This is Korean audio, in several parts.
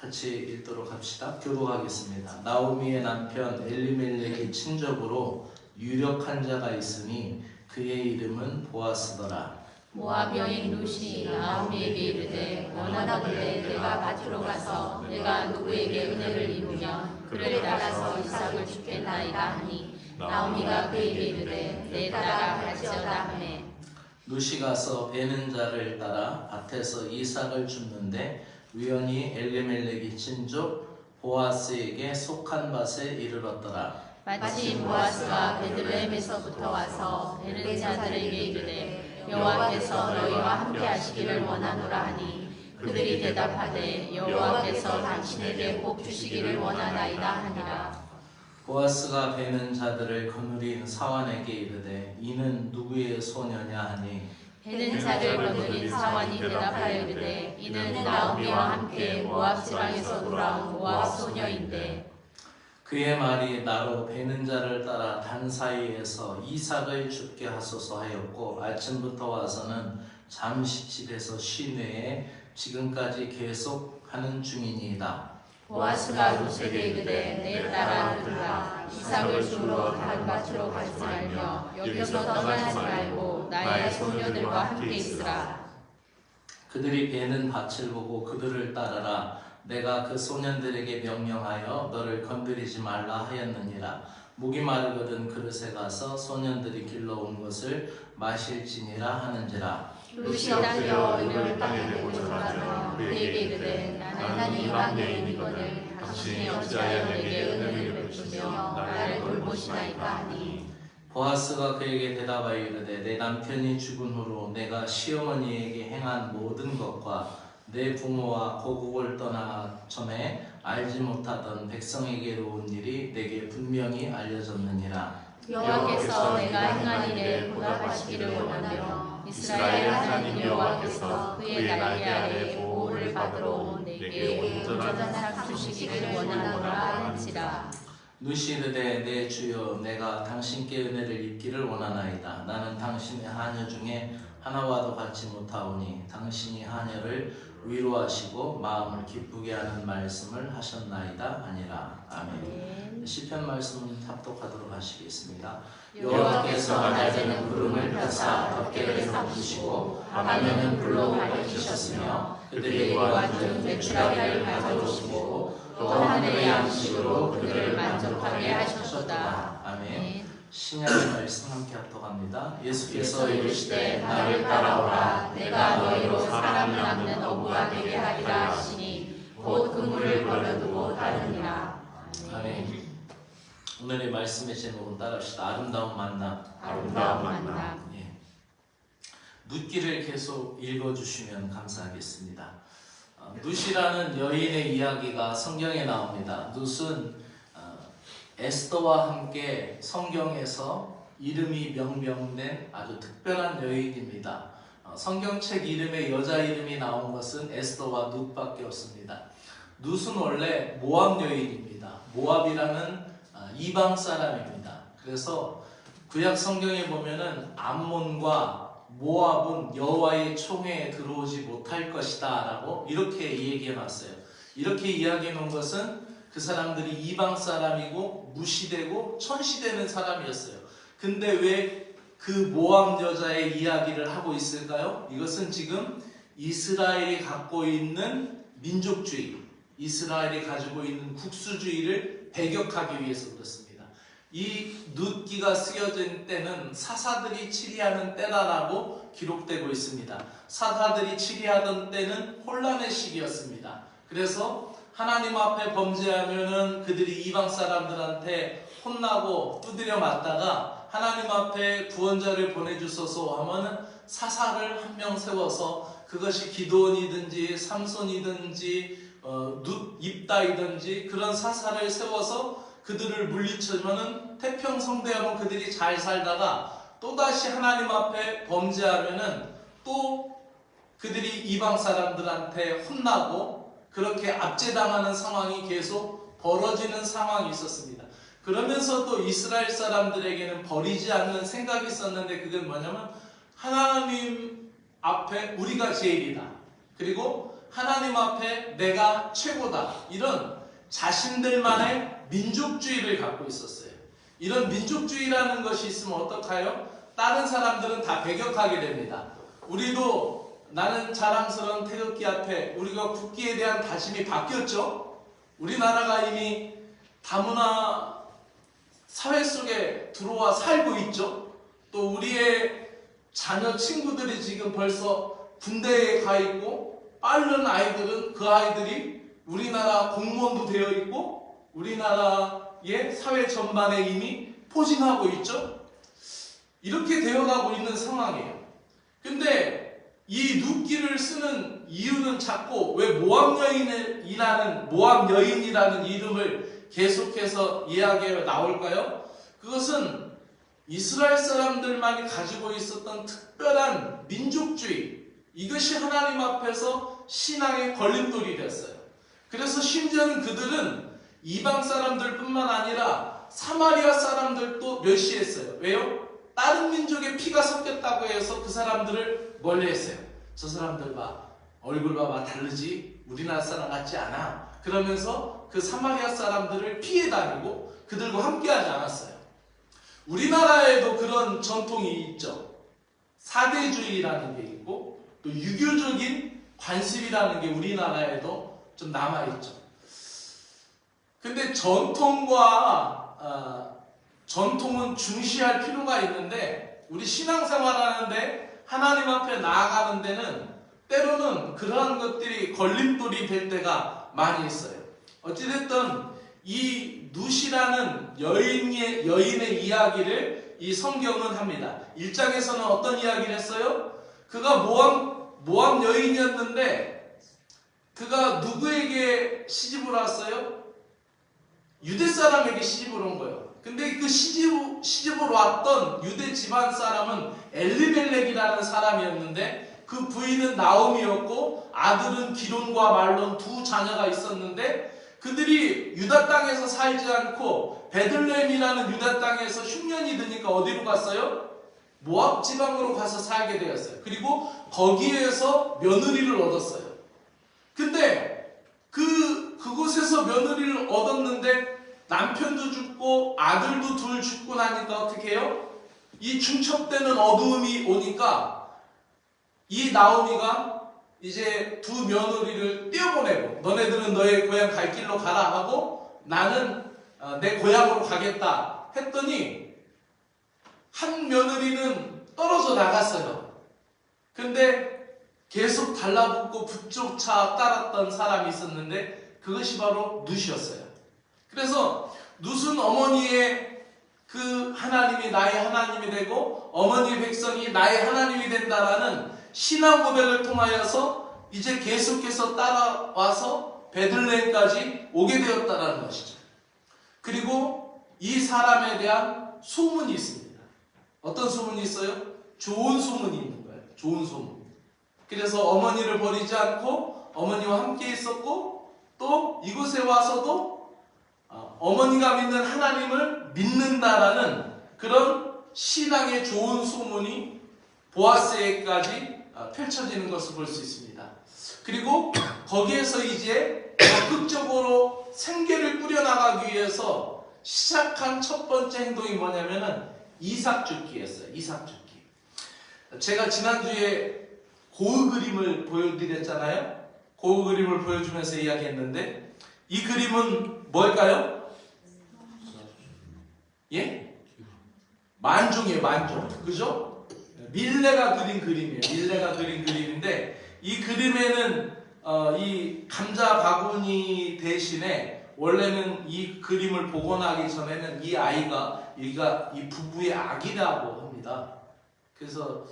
같이 읽도록 합시다. 교독하겠습니다. 나오미의 남편 엘리멜렉의 친족으로 유력한 자가 있으니 그의 이름은 보아스더라. 모압 여인 룻이 나오미에게 이르되 원하건대 내가 밭으로 가서 내가 누구에게 은혜를 입으면 그를 따라서 이삭을 주겠나이다 하니 나오미가 그에게 이르되 내 딸아 갈지어다 하매 룻이 가서 베는 자를 따라 밭에서 이삭을 줍는데 우연히 엘리멜렉의 친족 보아스에게 속한 밭에 이르렀더라. 마침 보아스가 베들레헴에서부터 와서 베는 자들에게 이르되 여호와께서 너희와 함께 하시기를 원하노라 하니 그들이 대답하되 여호와께서 당신에게 복 주시기를 원하나이다 하니라. 보아스가 베는 자들을 거느린 사환에게 이르되 이는 누구의 소녀냐 하니 베는 자를 거느린 사환이 대답하여 이르되 이는 나오미와 함께 모압 지방에서 돌아온 모압 소녀인데 그의 말이 나로 베는 자를 따라 단 사이에서 이삭을 죽게 하소서 하였고 아침부터 와서는 잠시 집에서 쉬내에 지금까지 계속 하는 중이니이다. 보아스가 룻에게 이르되 내 딸아 룻아 이삭을 주우러 다른 밭으로 가지 말며 여기서 떠나지 말고 나의 소녀들과 함께 있으라. 그들이 베는 밭을 보고 그들을 따르라. 내가 그 소년들에게 명령하여 너를 건드리지 말라 하였느니라. 목이 마르거든 그릇에 가서 소년들이 길러온 것을 마실지니라 하는지라. 룻이 달려 이를 땅에 대고 절하며 그에게 이르되 나는 이방 여인이거늘 당신이 어찌하여 내게 은혜를 베푸며 나를 돌보시나이까 하니 보아스가 그에게 대답하여 이르되 내 남편이 죽은 후로 내가 시어머니에게 행한 모든 것과 내 부모와 고국을 떠나 전에 알지 못하던 백성에게로 온 일이 내게 분명히 알려졌느니라. 여호와께서 내가 행한 일에 보답하시기를 원하며 이스라엘 하나님 여호와께서 그의 날개 아래 보호를 받으러 온 내게 온전한 삶 주시기를 원하노라 한지라. 룻이 이르되 내 주여 내가 당신께 은혜를 입기를 원하나이다. 나는 당신의 하녀 중에 하나와도 같지 못하오니 당신이 하녀를 위로하시고 마음을 기쁘게 하는 말씀을 하셨나이다 하니라. 아멘. 시편 말씀 합독하도록 하시겠습니다. 여호와께서 낮에는 구름을 펴사 덮개를 삼으시고 밤에는 불로 밝히셨으며 그들의 일과는 메추라기를 가져오시고 또 하늘의 양식으로 그들을 만족하게 하셨도다. 아멘. 신약의 말씀 함께 합독합니다. 예수께서 이르시되 나를 따라오라. 내가 너희로 사람을 낳는 어부가 되게 하리라 하시니 곧 그물을 버려두고 따르니라. 아멘. 오늘의 말씀의 제목은 따라합시다. 아름다운 만남. 아름다운 만남. 예. 룻기를 계속 읽어주시면 감사하겠습니다. 룻이라는 여인의 이야기가 성경에 나옵니다. 룻은 에스더와 함께 성경에서 이름이 명명된 아주 특별한 여인입니다. 성경책 이름에 여자 이름이 나온 것은 에스더와 룻밖에 없습니다. 룻은 원래 모압 여인입니다. 모압이라는 이방 사람입니다. 그래서 구약 성경에 보면은 암몬과 모압은 여호와의 총회에 들어오지 못할 것이다 라고 이렇게 얘기해 놨어요. 이렇게 이야기해 놓은 것은 그 사람들이 이방 사람이고 무시되고 천시되는 사람이었어요. 근데 왜 그 모압 여자의 이야기를 하고 있을까요? 이것은 지금 이스라엘이 갖고 있는 민족주의, 이스라엘이 가지고 있는 국수주의를 배격하기 위해서 그렇습니다. 이 룻기가 쓰여진 때는 사사들이 치리하는 때다라고 기록되고 있습니다. 사사들이 치리하던 때는 혼란의 시기였습니다. 그래서 하나님 앞에 범죄하면은 그들이 이방 사람들한테 혼나고 두드려 맞다가 하나님 앞에 구원자를 보내주소서 하면은 사사를 한 명 세워서 그것이 기드온이든지 삼손이든지 룻입다이든지 그런 사사를 세워서 그들을 물리치면은 태평성대하면 그들이 잘 살다가 또다시 하나님 앞에 범죄하면은 또 그들이 이방 사람들한테 혼나고 그렇게 압제당하는 상황이 계속 벌어지는 상황이 있었습니다. 그러면서도 이스라엘 사람들에게는 버리지 않는 생각이 있었는데 그건 뭐냐면 하나님 앞에 우리가 제일이다. 그리고 하나님 앞에 내가 최고다. 이런 자신들만의 민족주의를 갖고 있었어요. 이런 민족주의라는 것이 있으면 어떡해요? 다른 사람들은 다 배격하게 됩니다. 우리도 나는 자랑스러운 태극기 앞에 우리가 국기에 대한 다짐이 바뀌었죠. 우리나라가 이미 다문화 사회 속에 들어와 살고 있죠. 또 우리의 자녀 친구들이 지금 벌써 군대에 가 있고, 빠른 아이들은 그 아이들이 우리나라 공무원도 되어 있고 우리나라의 사회 전반에 이미 포진하고 있죠. 이렇게 되어가고 있는 상황이에요. 근데 이 룻기를 쓰는 이유는 자꾸 왜 모압 여인이라는 이름을 계속해서 이야기해 나올까요? 그것은 이스라엘 사람들만이 가지고 있었던 특별한 민족주의, 이것이 하나님 앞에서 신앙의 걸림돌이 됐어요. 그래서 심지어는 그들은 이방 사람들뿐만 아니라 사마리아 사람들도 멸시했어요. 왜요? 다른 민족의 피가 섞였다고 해서 그 사람들을 멀리했어요. 저 사람들 봐, 얼굴 봐봐, 다르지? 우리나라 사람 같지 않아? 그러면서 그 사마리아 사람들을 피해 다니고 그들과 함께하지 않았어요. 우리나라에도 그런 전통이 있죠. 사대주의라는 게 있고 또 유교적인 관습이라는 게 우리나라에도 좀 남아있죠. 근데 전통은 중시할 필요가 있는데, 우리 신앙생활 하는데 하나님 앞에 나아가는 데는 때로는 그러한 것들이 걸림돌이 될 때가 많이 있어요. 어찌됐든 이 룻이라는 여인의 이야기를 이 성경은 합니다. 1장에서는 어떤 이야기를 했어요? 그가 모압 여인이었는데 그가 누구에게 시집을 왔어요? 유대 사람에게 시집을 온 거예요. 근데 그 시집을 왔던 유대 집안 사람은 엘리멜렉이라는 사람이었는데 그 부인은 나오미였고 아들은 기론과 말론 두 자녀가 있었는데, 그들이 유다 땅에서 살지 않고 베들레헴이라는 유다 땅에서 흉년이 드니까 어디로 갔어요? 모압 지방으로 가서 살게 되었어요. 그리고 거기에서 며느리를 얻었어요. 근데 그곳에서 며느리를 얻었는데 남편도 죽고 아들도 둘 죽고 나니까 어떻게 해요? 이 중첩되는 어두움이 오니까 이 나오미가 이제 두 며느리를 떼어보내고, 너네들은 너의 고향 갈 길로 가라 하고 나는 내 고향으로 가겠다 했더니 한 며느리는 떨어져 나갔어요. 근데 계속 달라붙고 붙조차 따랐던 사람이 있었는데 그것이 바로 룻이었어요. 그래서 룻은 어머니의 그 하나님이 나의 하나님이 되고 어머니의 백성이 나의 하나님이 된다라는 신앙 고백을 통하여서 이제 계속해서 따라와서 베들레헴까지 오게 되었다는 것이죠. 그리고 이 사람에 대한 소문이 있습니다. 어떤 소문이 있어요? 좋은 소문이 있는 거예요. 좋은 소문. 그래서 어머니를 버리지 않고 어머니와 함께 있었고, 또 이곳에 와서도 어머니가 믿는 하나님을 믿는다라는 그런 신앙의 좋은 소문이 보아스에게까지 펼쳐지는 것을 볼 수 있습니다. 그리고 거기에서 이제 적극적으로 생계를 꾸려나가기 위해서 시작한 첫 번째 행동이 뭐냐면은 이삭 줍기였어요. 이삭 줍기. 제가 지난주에 고흐 그림을 보여드렸잖아요. 고흐 그림을 보여주면서 이야기했는데 이 그림은 뭘까요? 예? 만종이에요. 만종. 그죠? 밀레가 그린 그림이에요. 밀레가 그린 그림인데 이 그림에는 이 감자 바구니 대신에 원래는 이 그림을 복원하기 전에는 이 아이가 이 부부의 아기라고 합니다. 그래서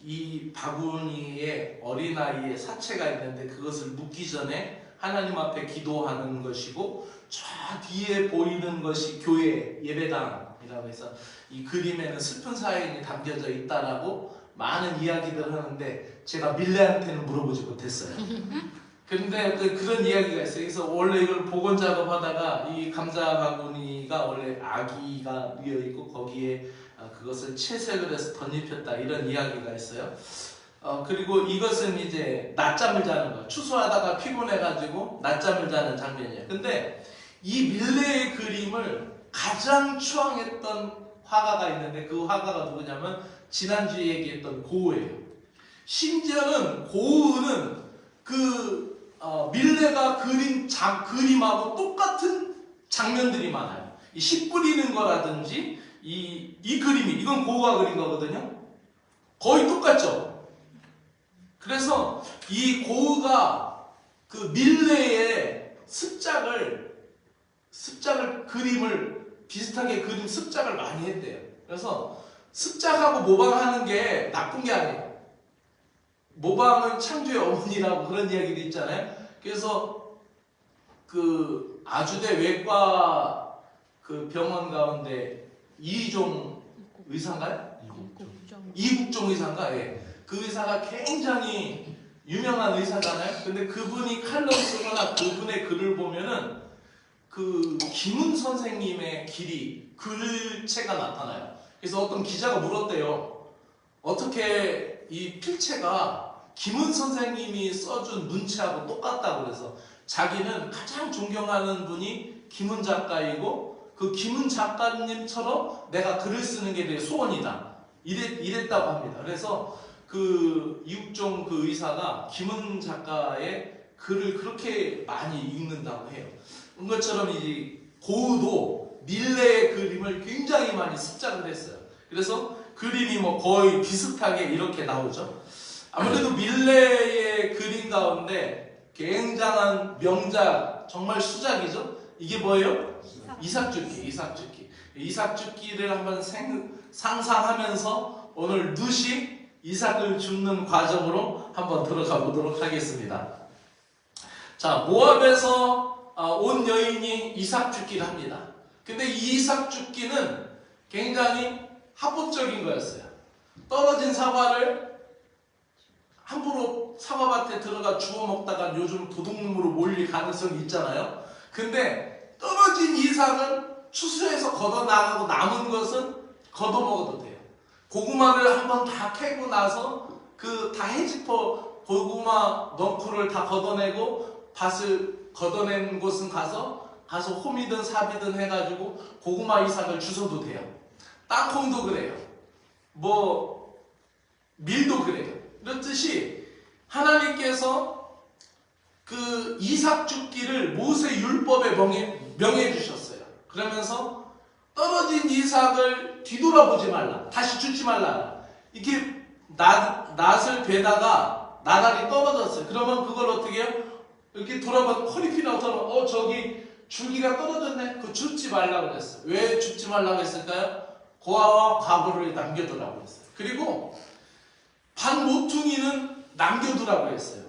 이 바구니에 어린아이의 사체가 있는데 그것을 묻기 전에 하나님 앞에 기도하는 것이고, 저 뒤에 보이는 것이 교회 예배당이라고 해서 이 그림에는 슬픈 사연이 담겨져 있다라고 많은 이야기들을 하는데 제가 밀레한테는 물어보지 못했어요. 그런데 그런 이야기가 있어요. 그래서 원래 이걸 복원 작업하다가 이 감자 바구니가 원래 아기가 누워 있고 거기에 그것을 채색을 해서 덧입혔다, 이런 이야기가 있어요. 그리고 이것은 이제 낮잠을 자는 거. 추수하다가 피곤해가지고 낮잠을 자는 장면이에요. 근데 이 밀레의 그림을 가장 추앙했던 화가가 있는데 그 화가가 누구냐면 지난주에 얘기했던 고흐예요. 심지어는 고흐는 그 밀레가 그린 그림하고 똑같은 장면들이 많아요. 이 씨 뿌리는 거라든지 이 그림이 이건 고흐가 그린 거거든요. 거의 똑같죠. 그래서 이 고흐가 그 밀레의 습작을 그림을 비슷하게 그림 습작을 많이 했대요. 그래서 습작하고 모방하는 게 나쁜 게 아니에요. 모방은 창조의 어머니라고 그런 이야기도 있잖아요. 그래서 그 아주대 외과 그 병원 가운데 이종 의사인가요? 이국종 의사인가? 예. 그 의사가 굉장히 유명한 의사잖아요. 근데 그분이 칼럼 쓰거나 그분의 글을 보면은 그 김훈 선생님의 길이 글체가 나타나요. 그래서 어떤 기자가 물었대요. 어떻게 이 필체가 김훈 선생님이 써준 문체하고 똑같다고 그래서 자기는 가장 존경하는 분이 김훈 작가이고 그 김훈 작가님처럼 내가 글을 쓰는 게 내 소원이다. 이랬다고 합니다. 그래서 그 이국종 그 의사가 김훈 작가의 글을 그렇게 많이 읽는다고 해요. 그런 것처럼 이제 고흐도 밀레의 그림을 굉장히 많이 습작을 했어요. 그래서 그림이 뭐 거의 비슷하게 이렇게 나오죠. 아무래도 밀레의 그림 가운데 굉장한 명작, 정말 수작이죠. 이게 뭐예요? 이삭죽기. 이삭죽기를 한번 상상하면서 오늘 누시 이삭을 줍는 과정으로 한번 들어가 보도록 하겠습니다. 자, 모압에서 온 여인이 이삭 죽기를 합니다. 근데 이 이삭 죽기는 굉장히 합법적인 거였어요. 떨어진 사과를 함부로 사과밭에 들어가 주워 먹다가 요즘 도둑놈으로 몰릴 가능성이 있잖아요. 근데 떨어진 이삭은 추수해서 걷어나가고 남은 것은 걷어먹어도 돼요. 고구마를 한번 다 캐고 나서 그 다 헤집어 고구마 넝쿨을 다 걷어내고 밭을 걷어낸 곳은 가서 홈이든 삽이든 해가지고 고구마 이삭을 주워도 돼요. 땅콩도 그래요. 뭐 밀도 그래요. 그렇듯이 하나님께서 그 이삭 죽기를 모세 율법에 명해 주셨어요. 그러면서 떨어진 이삭을 뒤돌아보지 말라. 다시 줍지 말라. 이렇게 낫을 베다가 나달이 떨어졌어요. 그러면 그걸 어떻게 해요? 이렇게 돌아보면 허리피나 돌아보면 저기 줄기가 떨어졌네. 그거 줍지 말라고 그랬어요. 왜 줍지 말라고 했을까요? 고아와 과부를 남겨두라고 했어요. 그리고 반 모퉁이는 남겨두라고 했어요.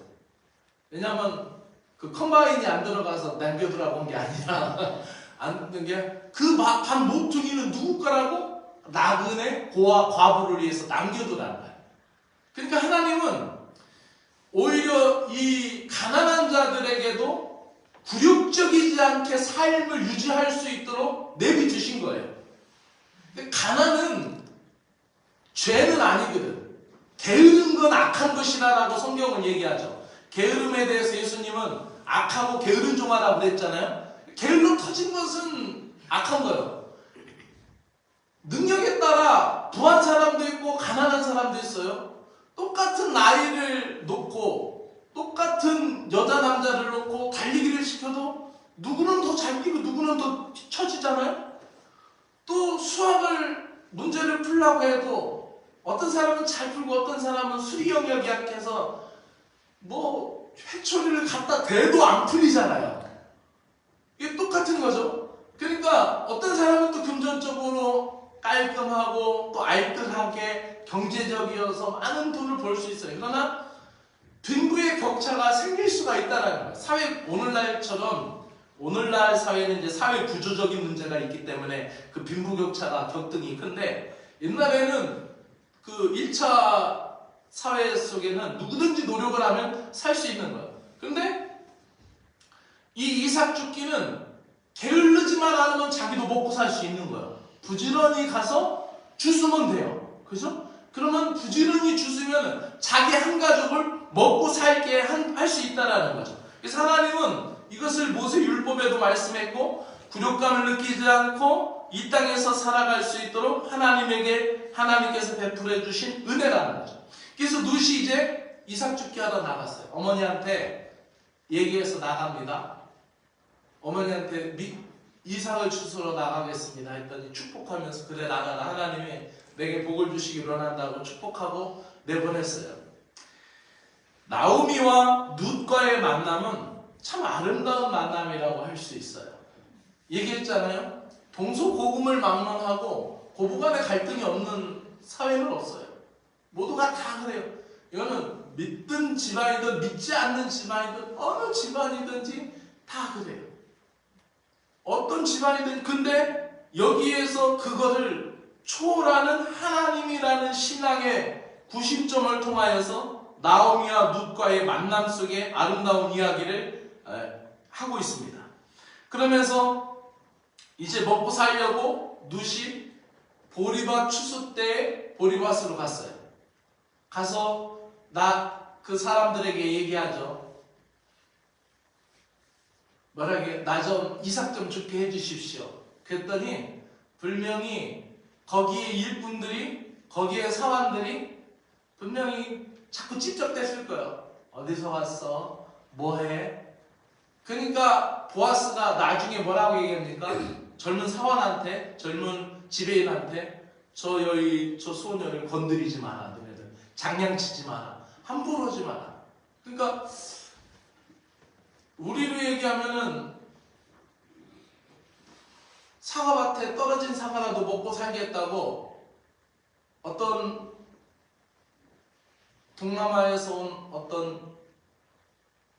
왜냐하면 그 컴바인이 안 들어가서 남겨두라고 한 게 아니라 안 든 게 그 반 모퉁이는 누구 거라고? 나그네 고아 과부를 위해서 남겨두라는 거예요. 그러니까 하나님은 오히려 이 가난한 자들에게도 굴욕적이지 않게 삶을 유지할 수 있도록 내비두신 거예요. 가난은 죄는 아니거든. 게으른 건 악한 것이라고 성경은 얘기하죠. 게으름에 대해서 예수님은 악하고 게으른 종아라고 그랬잖아요. 게을러 터진 것은 악한 거예요. 능력에 따라 부한 사람도 있고 가난한 사람도 있어요. 똑같은 나이를 놓고 똑같은 여자 남자를 놓고 달리기를 시켜도 누구는 더 잘 뛰고 누구는 더 처지잖아요. 또 문제를 풀려고 해도 어떤 사람은 잘 풀고 어떤 사람은 수리 영역이 약해서 뭐 회초리를 갖다 대도 안 풀리잖아요. 이게 똑같은 거죠. 그러니까 어떤 사람은 또 금전적으로 깔끔하고 또 알뜰하게 경제적이어서 많은 돈을 벌 수 있어요. 그러나 빈부의 격차가 생길 수가 있다는 거예요. 오늘날 사회는 이제 사회 구조적인 문제가 있기 때문에 그 빈부 격차가 격등이 큰데 옛날에는 그 1차 사회 속에는 누구든지 노력을 하면 살 수 있는 거예요. 그런데 이 이삭 죽기는 게을르지만 않으면 자기도 먹고 살 수 있는 거예요. 부지런히 가서 주스면 돼요. 그죠? 그러면 부지런히 주시면 자기 한 가족을 먹고 살게 할 수 있다라는 거죠. 그래서 하나님은 이것을 모세율법에도 말씀했고 굴욕감을 느끼지 않고 이 땅에서 살아갈 수 있도록 하나님께서 베풀어 주신 은혜라는 거죠. 그래서 룻이 이제 이삭 죽게 하러 나갔어요. 어머니한테 얘기해서 나갑니다. 어머니한테 이삭을 주스러 나가겠습니다 했더니 축복하면서 그래 나가라, 하나님이 내게 복을 주시기 원한다고 축복하고 내보냈어요. 나오미와 룻과의 만남은 참 아름다운 만남이라고 할 수 있어요. 얘기했잖아요. 동서고금을 막론하고 고부간의 갈등이 없는 사회는 없어요. 모두가 다 그래요. 이거는 믿든 집안이든 믿지 않는 집안이든 어느 집안이든지 다 그래요. 어떤 집안이든. 근데 여기에서 그거를 초월하는 하나님이라는 신앙의 구심점을 통하여서 나오미와 룻과의 만남 속에 아름다운 이야기를 하고 있습니다. 그러면서 이제 먹고 살려고 룻이 보리밭 추수 때에 보리밭으로 갔어요. 가서 그 사람들에게 얘기하죠. 나 좀 이삭 좀 죽게 해주십시오. 그랬더니 분명히 거기에 일꾼들이, 거기에 사환들이 분명히 자꾸 찝쩍댔을 거예요. 어디서 왔어? 뭐해? 그러니까 보아스가 나중에 뭐라고 얘기합니까? 젊은 사환한테, 젊은 지배인한테 저 소녀를 건드리지 마라. 너네들 장난치지 마라. 함부로 하지 마라. 그러니까 우리로 얘기하면은 사과밭에 떨어진 사과라도 먹고 살겠다고 어떤 동남아에서 온 어떤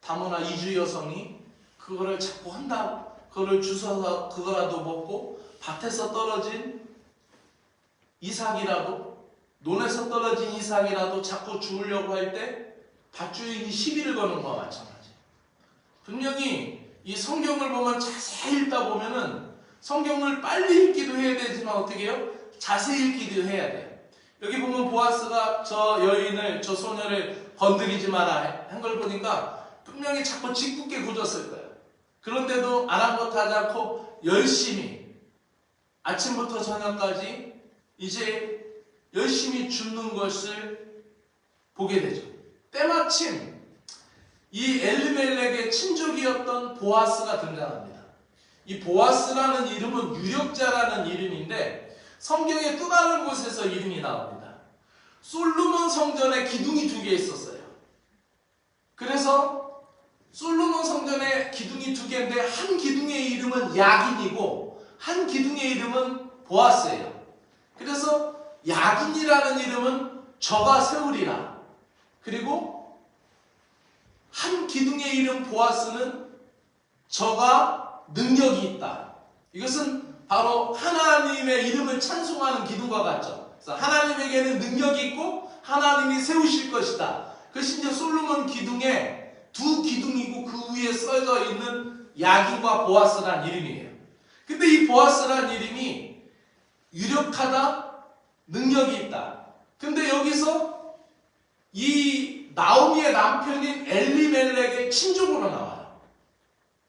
다문화 이주 여성이 그거를 자꾸 한다. 그거를 주워서 그거라도 먹고 밭에서 떨어진 이삭이라도, 논에서 떨어진 이삭이라도 자꾸 주우려고 할 때 밭주인이 시비를 거는 거와 마찬가지. 분명히 이 성경을 보면 자세히 읽다 보면은 성경을 빨리 읽기도 해야 되지만 어떻게 해요? 자세히 읽기도 해야 돼요. 여기 보면 보아스가 저 여인을, 저 소녀를 건드리지 마라 한 걸 보니까 분명히 자꾸 짓궂게 굴었을 거예요. 그런데도 아랑곳하지 않고 열심히 아침부터 저녁까지 이제 열심히 줍는 것을 보게 되죠. 때마침 이 엘리멜렉의 친족이었던 보아스가 등장합니다. 이 보아스라는 이름은 유력자라는 이름인데 성경의 또 다른 곳에서 이름이 나옵니다. 솔로몬 성전에 기둥이 2개 있었어요. 그래서 솔로몬 성전에 기둥이 2개인데 한 기둥의 이름은 야긴이고 한 기둥의 이름은 보아스예요. 그래서 야긴이라는 이름은 저가 세우리라. 그리고 한 기둥의 이름 보아스는 저가 능력이 있다. 이것은 바로 하나님의 이름을 찬송하는 기둥과 같죠. 그래서 하나님에게는 능력이 있고 하나님이 세우실 것이다. 그것이 이제 솔로몬 기둥에 2 기둥이고 그 위에 써져 있는 야긴과 보아스란 이름이에요. 근데 이 보아스란 이름이 유력하다, 능력이 있다. 근데 여기서 이 나오미의 남편인 엘리멜렉의 친족으로 나와요.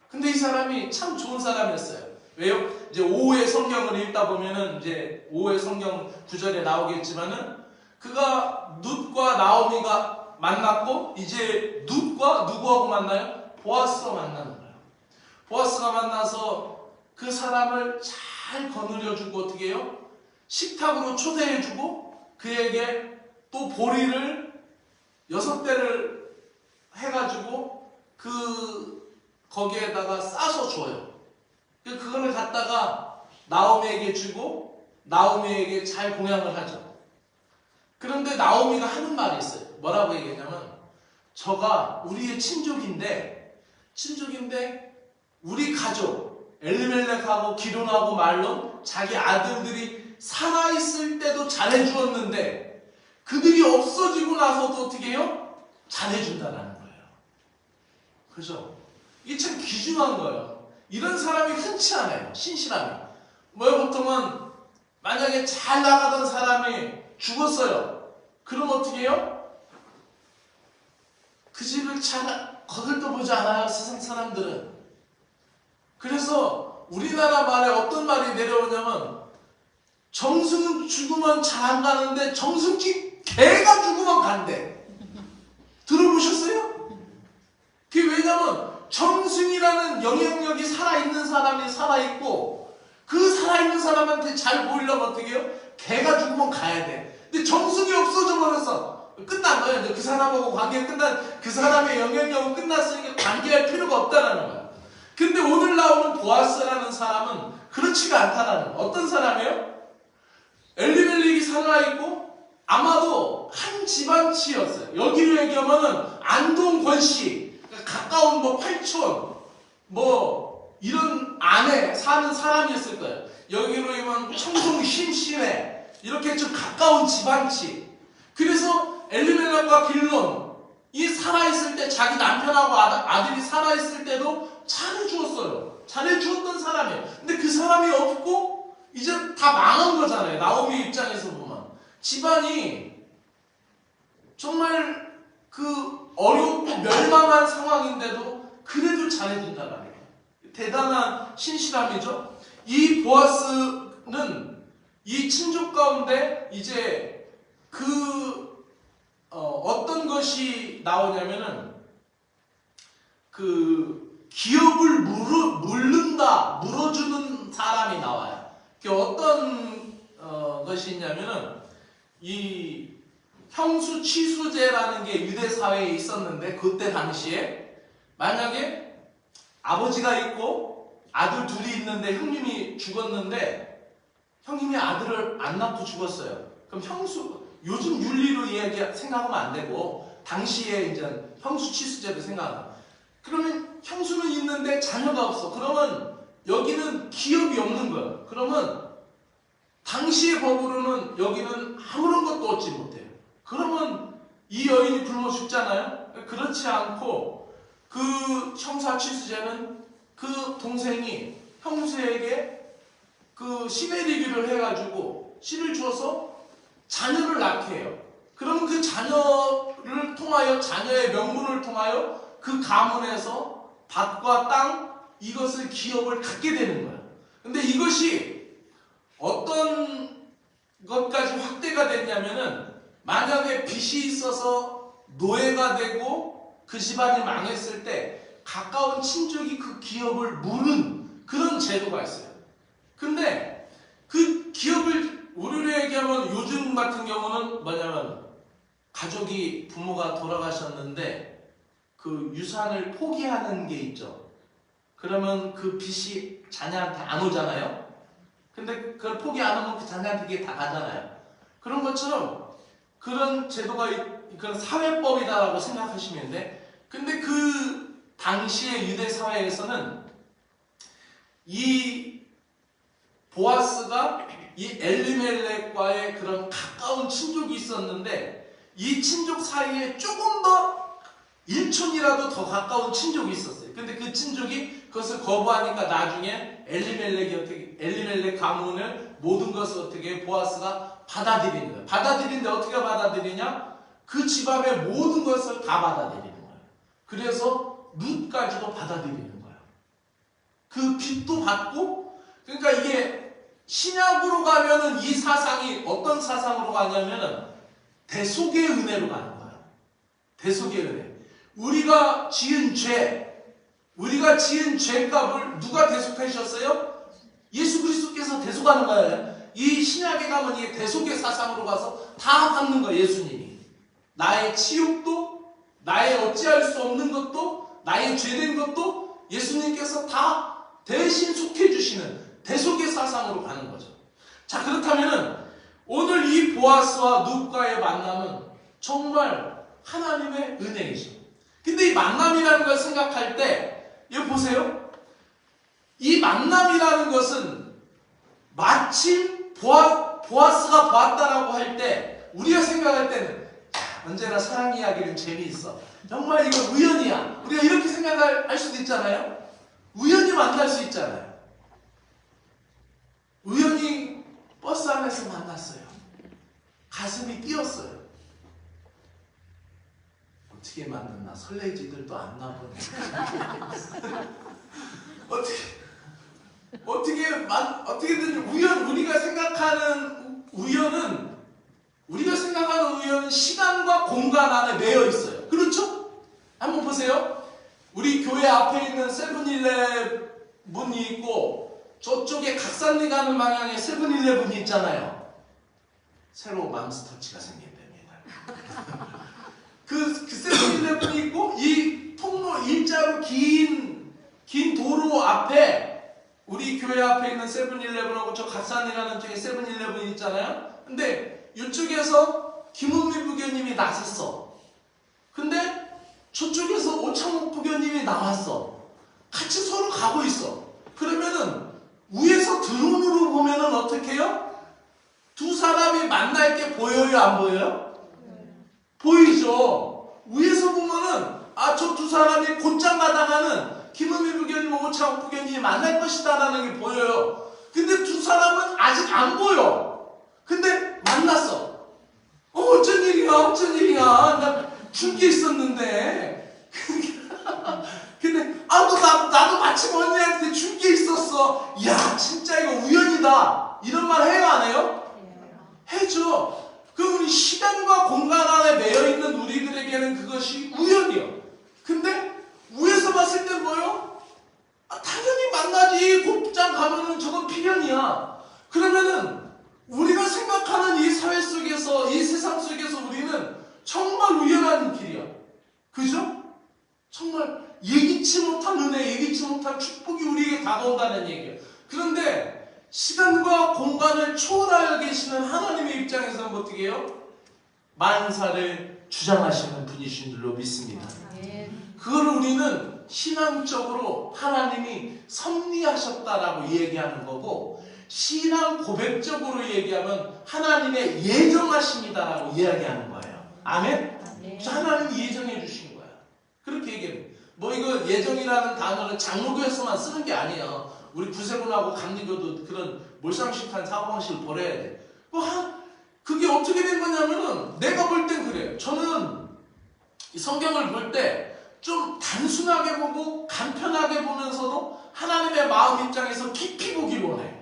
근데 이 사람이 참 좋은 사람이었어요. 왜요? 이제 오후에 성경을 읽다 보면은 이제 오후에 성경 구절에 나오겠지만은 그가 룻과 나오미가 만났고 이제 룻과 누구하고 만나요? 보아스와 만나는 거예요. 보아스가 만나서 그 사람을 잘 거느려주고 어떻게 해요? 식탁으로 초대해주고 그에게 또 보리를 6대를 해가지고 거기에다가 싸서 줘요. 그거를 갖다가 나오미에게 주고 나오미에게 잘 공양을 하죠. 그런데 나오미가 하는 말이 있어요. 뭐라고 얘기했냐면 저가 우리의 친족인데 우리 가족 엘리멜렉하고 기론하고 말론 자기 아들들이 살아있을 때도 잘해주었는데 그들이 없어지고 나서도 어떻게 해요? 잘해준다는 거예요. 그죠? 이게 참 귀중한 거예요. 이런 사람이 흔치 않아요. 신실함이. 보통은 만약에 잘 나가던 사람이 죽었어요. 그럼 어떻게 해요? 그 집을 잘 거들떠보지 않아요, 세상 사람들은. 그래서 우리나라 말에 어떤 말이 내려오냐면 정승은 죽으면 잘 안 가는데 정승기 개가 죽으면 간대. 들어보셨어요? 그게 왜냐면 정승이라는 영향력이 살아있는 사람이 살아있고 그 살아있는 사람한테 잘 보이려면 어떻게 해요? 개가 죽으면 가야 돼. 근데 정승이 없어져 버렸어. 끝난 거예요. 이제 그 사람하고 관계가 끝난, 그 사람의 영향력은 끝났으니까 관계할 필요가 없다라는 거야. 근데 오늘 나오는 보아스라는 사람은 그렇지가 않다라는 거야. 어떤 사람이에요? 엘리멜렉이 살아있고 아마도 한 집안치였어요. 여기로 얘기하면은 안동 권씨, 가까운 뭐 팔촌, 뭐 이런 안에 사는 사람이었을 거예요. 여기로 얘기하면 청송 심시회, 이렇게 좀 가까운 집안치. 그래서 엘리멜렉과 길론 이 살아있을 때 자기 남편하고 아들이 살아있을 때도 잘해주었어요. 잘해주었던 사람이에요. 근데 그 사람이 없고 이제 다 망한 거잖아요. 나오미 입장에서 보면 집안이 정말 그 어렵고 멸망한 상황인데도 그래도 잘해준다는 거예요. 대단한 신실함이죠. 이 보아스는 이 친족 가운데 이제 어떤 것이 나오냐면은 그 기업을 물어주는 사람이 나와요. 어떤 것이 있냐면은 이 형수 취수제라는 게 유대 사회에 있었는데, 그때 당시에 만약에 아버지가 있고 아들 둘이 있는데 형님이 죽었는데 형님이 아들을 안 낳고 죽었어요. 그럼 요즘 윤리로 생각하면 안 되고 당시에 이제 형수 취수제도 생각하면, 그러면 형수는 있는데 자녀가 없어. 그러면 여기는 기업이 없는 거야. 그러면 당시의 법으로는 여기는 아무런 것도 얻지 못해요. 그러면 이 여인이 굶어 죽잖아요. 그렇지 않고 그 형사취수제는 그 동생이 형수에게 그 시내리기를 해가지고 씨를 주어서 자녀를 낳게 해요. 그러면 그 자녀를 통하여, 자녀의 명분을 통하여 그 가문에서 밭과 땅, 이것을 기업을 갖게 되는 거예요. 근데 이것이 어떤 것까지 확대가 됐냐면은, 만약에 빚이 있어서 노예가 되고 그 집안이 망했을 때 가까운 친족이 그 기업을 무는 그런 제도가 있어요. 근데 그 기업을 우리로 얘기하면 요즘 같은 경우는 뭐냐면 가족이, 부모가 돌아가셨는데 그 유산을 포기하는 게 있죠. 그러면 그 빚이 자녀한테 안 오잖아요. 근데 그걸 포기 안 하면 그 자녀한테 그게 다 가잖아요. 그런 것처럼 그런 제도가, 그런 사회법이다라고 생각하시면 돼. 근데 그 당시의 유대 사회에서는 이 보아스가 이 엘리멜렉과의 그런 가까운 친족이 있었는데, 이 친족 사이에 조금 더 일촌이라도 더 가까운 친족이 있었어요. 근데 그 친족이 그것을 거부하니까 나중에 엘리멜렉 가문을, 모든 것을 어떻게 보아스가 받아들이는 거예요. 받아들이는데 어떻게 받아들이냐? 그 집안의 모든 것을 다 받아들이는 거예요. 그래서 룻까지도 받아들이는 거예요. 그 빚도 받고. 그러니까 이게 신약으로 가면은 이 사상이 어떤 사상으로 가냐면은 대속의 은혜로 가는 거예요. 대속의 은혜. 우리가 지은 죄값을 누가 대속해 주셨어요? 예수 그리스도께서 대속하는 거예요. 이 신약에 가면 이게 대속의 사상으로 가서 다 받는 거예요. 예수님이 나의 치욕도, 나의 어찌할 수 없는 것도, 나의 죄된 것도 예수님께서 다 대신 속해 주시는 대속의 사상으로 가는 거죠. 자, 그렇다면은 오늘 이 보아스와 룻과의 만남은 정말 하나님의 은혜이죠. 근데 이 만남이라는 걸 생각할 때, 여기 보세요. 이 만남이라는 것은 마침 보아스가 보았다라고 할 때, 우리가 생각할 때는 언제나 사랑 이야기는 재미있어. 정말 이거 우연이야. 우리가 이렇게 생각할 수도 있잖아요. 우연히 만날 수 있잖아요. 우연히 버스 안에서 만났어요. 가슴이 뛰었어요. 어떻게 만났나 설레지들도 않나 보네. 어떻게든 우리가 생각하는 우연은 시간과 공간 안에 매여 있어요. 그렇죠? 한번 보세요. 우리 교회 앞에 있는 세븐일레븐이 있고 저쪽에 각산리 가는 방향에 세븐일레븐이 있잖아요. 새로 맘스터치가 생긴답니다. 그 세븐일레븐이 있고 이 통로 일자로 긴 도로 앞에 우리 교회 앞에 있는 세븐일레븐하고 저 각산리 가는 쪽에 세븐일레븐이 있잖아요. 근데 이쪽에서 김은미 부교님이 나섰어. 근데 저쪽에서 오창욱 부교님이 나왔어. 같이 서로 가고 있어. 그러면은 위에서 드론으로 보면은 어떻게 해요? 두 사람이 만날 게 보여요, 안 보여요? 보이죠. 위에서 보면은 저 두 사람이 곧장 가다가는 김은미 부교님, 오창욱 부교님이 만날 것이다라는 게 보여요. 근데 두 사람은 아직 안 보여. 근데 만났어. 어쩐 일이야. 나 줄 게 있었는데. 근데 나도 마침 언니한테 줄 게 있었어. 야, 진짜 이거 우연이다. 이런 말 해요, 안 해요? 해줘. 그럼 시간과 공간 안에 매여 있는 우리들에게는 그것이 우연이요. 근데 위에서 봤을 때 뭐요? 당연히 만나지. 곧장 가면은 저건 필연이야. 그러면은 우리가 생각하는 이 사회 속에서, 이 세상 속에서 우리는 정말 우연한 길이야. 그죠? 정말 예기치 못한 은혜, 예기치 못한 축복이 우리에게 다가온다는 얘기예요. 그런데 시간과 공간을 초월하여 계시는 하나님의 입장에서는 어떻게 해요? 만사를 주장하시는 분이신 줄로 믿습니다. 그걸 우리는 신앙적으로 하나님이 섭리하셨다라고 얘기하는 거고, 신앙 고백적으로 얘기하면 하나님의 예정하심이다라고 이야기하는 거예요. 아멘? 하나님이 예정해 주신 거야. 그렇게 얘기해요. 이거 예정이라는 단어를 장로교에서만 쓰는 게 아니에요. 우리 구세군하고 감리교도 그런 몰상식한 사고방식을 버려야 돼. 그게 어떻게 된 거냐면은 내가 볼 땐 그래요. 저는 이 성경을 볼 때 좀 단순하게 보고 간편하게 보면서도 하나님의 마음 입장에서 깊이 보길 원해.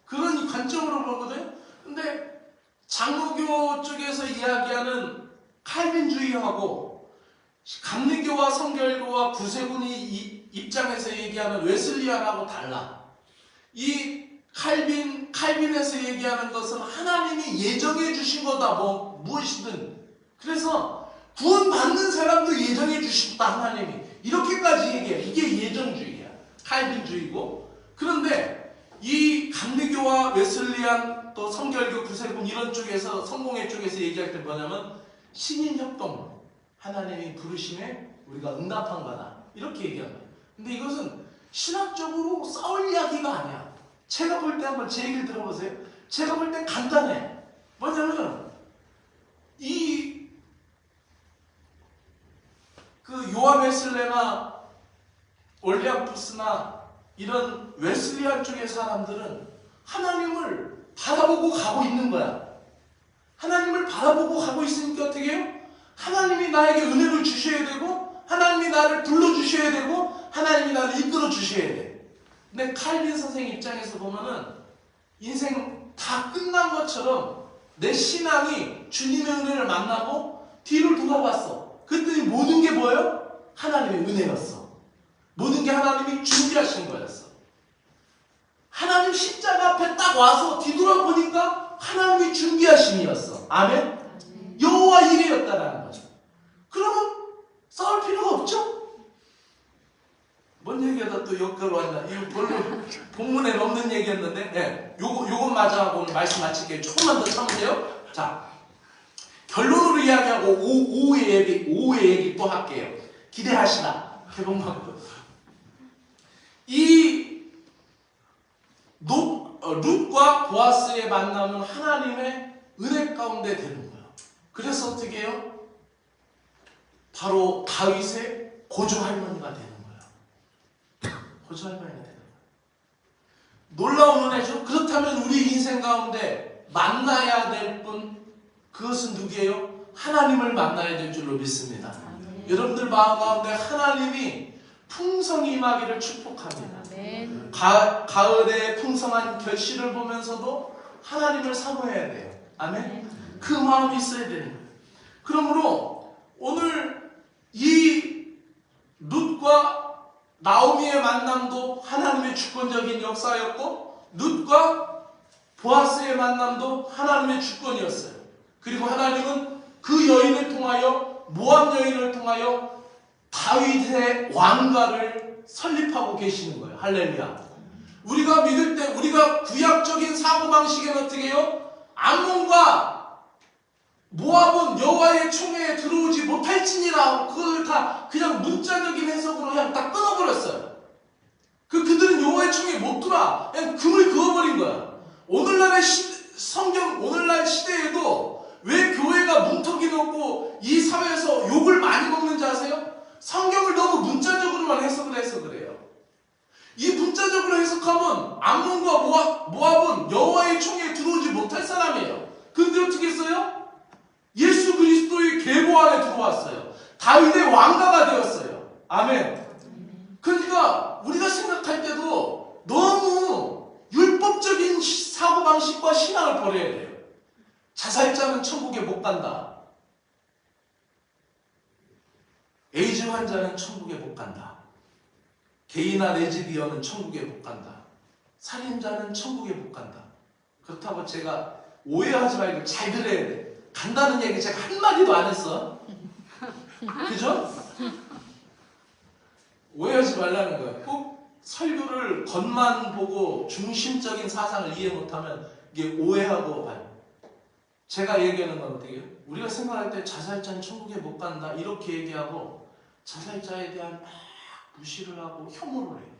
그런 관점으로 보거든요. 근데 장로교 쪽에서 이야기하는 칼빈주의하고 감리교와 성결교와 구세군이 입장에서 얘기하는 웨슬리안하고 달라. 이 칼빈에서 얘기하는 것은 하나님이 예정해 주신 거다. 무엇이든. 그래서 구원받는 사람도 예정해 주셨다. 하나님이. 이렇게까지 얘기해. 이게 예정주의야. 칼빈주의고. 그런데 이 감리교와 웨슬리안 또 성결교, 구세군 이런 쪽에서 성공회 쪽에서 얘기할 때 뭐냐면 신인협동. 하나님이 부르심에 우리가 응답한 거다. 이렇게 얘기하는 거예요. 근데 이것은 신학적으로 싸울 이야기가 아니야. 제가 볼 때 한번 제 얘기를 들어보세요. 제가 볼 땐 간단해. 뭐냐면 요한 웨슬레나 올리아푸스나 이런 웨슬리안 쪽의 사람들은 하나님을 바라보고 가고 있는 거야. 하나님을 바라보고 가고 있으니까 어떻게 해요? 하나님이 나에게 은혜를 주셔야 되고, 하나님이 나를 불러주셔야 되고, 하나님이 나를 이끌어 주셔야 돼. 근데 칼빈 선생 입장에서 보면은 인생 다 끝난 것처럼 내 신앙이 주님의 은혜를 만나고 뒤를 돌아봤어. 그랬더니 모든 게 뭐예요? 하나님의 은혜였어. 모든 게 하나님이 준비하신 거였어. 하나님 십자가 앞에 딱 와서 뒤돌아보니까 하나님이 준비하심이었어. 아멘? 여호와 이레였다라는 거죠. 그러면 싸울 필요가 없죠? 뭔 얘기하다 또 여기로 왔나? 이거 별로 본문에 없는 얘기였는데, 네, 요건 맞아하고 오늘 말씀 마칠게요. 조금만 더 참으세요. 자, 결론으로 이야기하고 오후의 얘기 또 할게요. 기대하시나? 개봉방도. 이 룻과 보아스의 만남은 하나님의 은혜 가운데 되는 거예요. 그래서 어떻게 해요? 바로 다윗의 고조 할머니가 되는 거예요. 고조 할머니가 되는 거예요. 놀라운 은혜죠. 그렇다면 우리 인생 가운데 만나야 될 분, 그것은 누구예요? 하나님을 만나야 될 줄로 믿습니다. 여러분들 마음 가운데 하나님이 풍성히 임하기를 축복합니다. 아멘. 가을의 풍성한 결실을 보면서도 하나님을 사모해야 돼요. 아멘. 그 마음이 있어야 되는 거예요. 그러므로 오늘 이 룻과 나오미의 만남도 하나님의 주권적인 역사였고, 룻과 보아스의 만남도 하나님의 주권이었어요. 그리고 하나님은 그 여인을 통하여, 모압 여인을 통하여 다윗의 왕가를 설립하고 계시는 거예요. 할렐루야. 우리가 믿을 때, 우리가 구약적인 사고방식에는 어떻게 해요? 암몬과 모압은 여호와의 총회에 들어오지 못할지니라, 그걸 다 그냥 문자적인 해석으로 그냥 딱 끊어버렸어요. 그들은 여호와의 총회에 못 들어와. 그냥 금을 그어버린 거야. 오늘날 시대에도 왜 교회가 문턱이 높고 이 사회에서 욕을 많이 먹는지 아세요? 성경을 너무 문자적으로만 해석을 해서 그래요. 이 문자적으로 해석하면 암몬과 모압은 여호와의 총회에 들어오지 못할 사람이에요. 근데 어떻게 했어요? 예수 그리스도의 계보 안에 들어왔어요. 다윗의 왕가가 되었어요. 아멘. 그러니까 우리가 생각할 때도 너무 율법적인 사고방식과 신앙을 버려야 돼요. 자살자는 천국에 못 간다. 에이즈 환자는 천국에 못 간다. 게이나 레즈비언은 천국에 못 간다. 살인자는 천국에 못 간다. 그렇다고 제가 오해하지 말고 잘 들어야 돼. 간다는 얘기 제가 한마디도 안 했어. 그죠? 오해하지 말라는 거야. 꼭 설교를 겉만 보고 중심적인 사상을 이해 못하면 이게 오해하고 봐요. 제가 얘기하는 건 어떻게 해요? 우리가 생각할 때 자살자는 천국에 못 간다 이렇게 얘기하고 자살자에 대한 막 무시를 하고 혐오를 해요.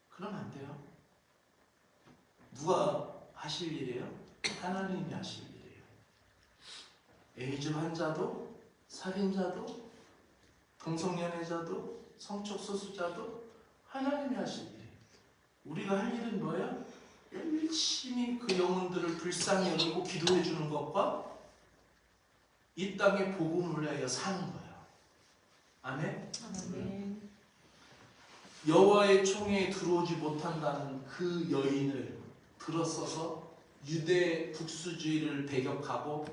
그러면 안 돼요. 누가 하실 일이에요? 하나님이 하실 일이에요. 에이즈 환자도, 살인자도, 동성연애자도, 성적 소수자도 하나님이 하실 일이에요. 우리가 할 일은 뭐야? 열심히 그 영혼들을 불쌍히 여기고 기도해 주는 것과 이 땅에 복음을 위하여 사는 거예요. 아멘? 아멘. 여호와의 총회에 들어오지 못한다는 그 여인을 들어서서 유대 국수주의를 배격하고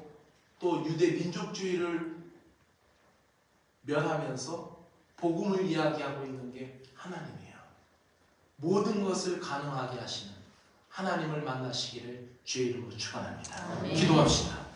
또 유대 민족주의를 멸하면서 복음을 이야기하고 있는 게 하나님이에요. 모든 것을 가능하게 하시는 하나님을 만나시기를 주의 이름으로 축원합니다. 아멘. 기도합시다.